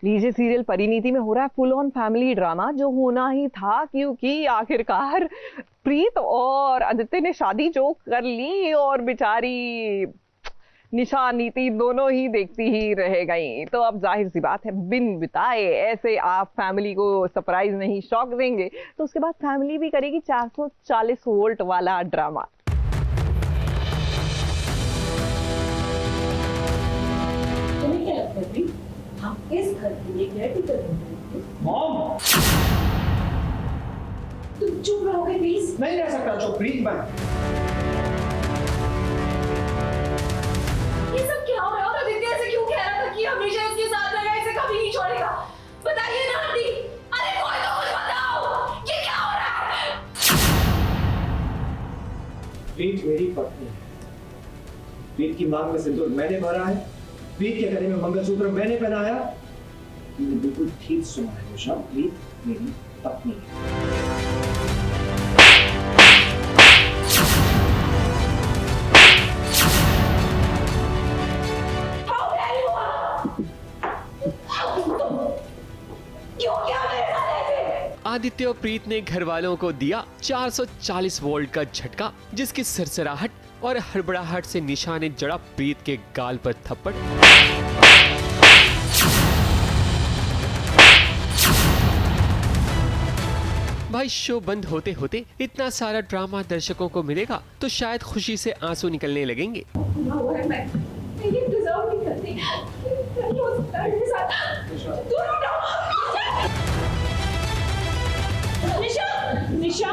लीजिए, सीरियल परिणीति में हो रहा है फुल ऑन फैमिली ड्रामा, जो होना ही था, क्योंकि आखिरकार प्रीत और आदित्य ने शादी जो कर ली और बेचारी निशा नीति दोनों ही देखती ही रह गई। तो अब जाहिर सी बात है, बिन बिताए ऐसे आप फैमिली को सरप्राइज नहीं, शॉक देंगे, तो उसके बाद फैमिली भी करेगी 440 वोल्ट वाला ड्रामा। तुम्हें क्या लगता है प्रीत, हम इस घर के लिए केयरटेकर बनते हैं? मॉम, तुम चुप रहोगे प्लीज? नहीं रह सकता चुप प्रीत। ये सब क्या हो रहा है? और आदित्य ऐसे क्यों कह रहा था कि हमेशा इसके साथ रहेगा, इसे कभी नहीं छोड़ेगा? बताइए ना आंटी, अरे कोई तो कुछ बताओ, ये क्या हो रहा है? प्रीत मेरी पत्नी है। प्रीत की मांग में सिंदूर मैंने भरा है, प्रीत के गले में मंगलसूत्र मैंने पहनाया। तुमने बिल्कुल ठीक सुना है निशा, प्रीत मेरी पत्नी है। आदित्य और प्रीत ने घर वालों को दिया 440 वोल्ट का झटका, जिसकी सरसराहट और हड़बड़ाहट से निशा ने जड़ा प्रीत के गाल पर थप्पड़। भाई, शो बंद होते होते इतना सारा ड्रामा दर्शकों को मिलेगा तो शायद खुशी से आंसू निकलने लगेंगे। निशा, निशा,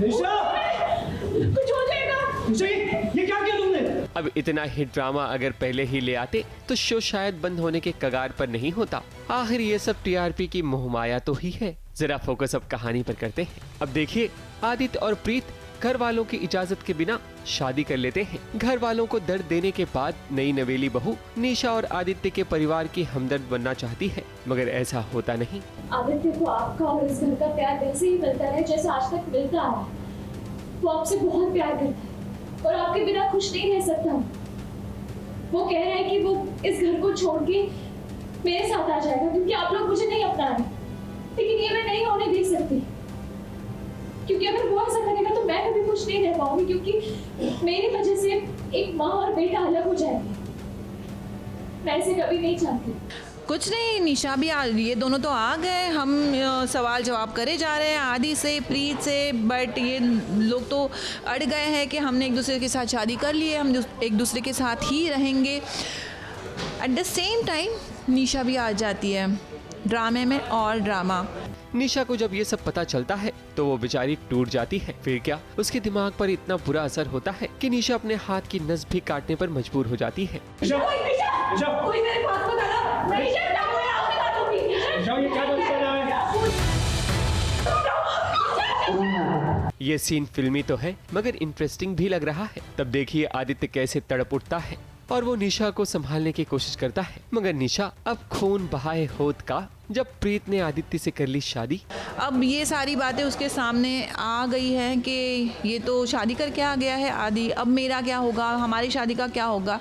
कुछ हो जाएगा। निशा, ये क्या किया तुमने? अब इतना हिट ड्रामा अगर पहले ही ले आते तो शो शायद बंद होने के कगार पर नहीं होता। आखिर ये सब टीआरपी की मोहमाया तो ही है। जरा फोकस अब कहानी पर करते हैं। अब देखिए, आदित्य और प्रीत घर वालों की इजाजत के बिना शादी कर लेते हैं। घर वालों को दर्द देने के बाद नई नवेली बहू निशा और आदित्य के परिवार की हमदर्द बनना चाहती है, मगर ऐसा होता नहीं। आदित्य को आपका और इस घर का प्यार वैसे ही मिलता है जैसा आज तक मिलता रहा है। वो आपसे बहुत प्यार करता है और आपके बिना खुश नहीं रह सकता। वो कह रहा है कि वो इस घर को छोड़ के मेरे साथ आ जाएगा, क्योंकि आप लोग मुझे नहीं अपना रहे। लेकिन ये मैं नहीं होने दे सकती, क्योंकि अगर वो ऐसा करेगा तो मैं कभी खुश नहीं रह पाऊंगी, क्योंकि मेरी वजह से एक माँ और बेटा अलग हो जाएंगे। मैं ऐसे कभी नहीं चाहती। कुछ नहीं, निशा भी ये दोनों तो आ गए। हम सवाल जवाब करे जा रहे हैं आदि से, प्रीत से, बट ये लोग तो अड़ गए हैं कि हमने एक दूसरे के साथ शादी कर ली है, हम एक दूसरे के साथ ही रहेंगे। एट द सेम टाइम निशा भी आ जाती है ड्रामे में और ड्रामा। निशा को जब ये सब पता चलता है तो वो बेचारी टूट जाती है। फिर क्या, उसके दिमाग पर इतना बुरा असर होता है कि निशा अपने हाथ की नस भी काटने पर मजबूर हो जाती है। निशा, कोई मेरे पास मत आना। मैं निशा के साथ कोई और बात होगी। निशा, ये क्या बंद करना है? ये सीन फिल्मी तो है मगर इंटरेस्टिंग भी लग रहा है। तब देखिए आदित्य कैसे तड़प उठता है और वो निशा को संभालने की कोशिश करता है, मगर निशा अब खून बहाए होत का जब प्रीत ने आदित्य से कर ली शादी। अब ये सारी बातें उसके सामने आ गई हैं कि ये तो शादी करके आ गया है आदि, अब मेरा क्या होगा, हमारी शादी का क्या होगा।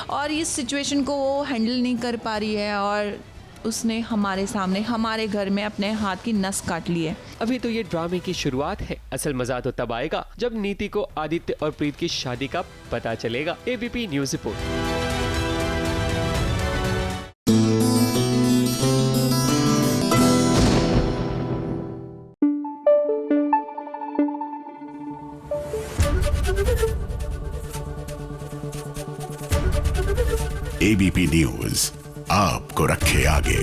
और इस सिचुएशन को वो हैंडल नहीं कर पा रही है और उसने हमारे सामने, हमारे घर में अपने हाथ की नस काट ली है। अभी तो ये ड्रामे की शुरुआत है, असल मजा तो तब आएगा जब नीति को आदित्य और प्रीत की शादी का पता चलेगा। ABP news report. ABP news आपको रखे आगे।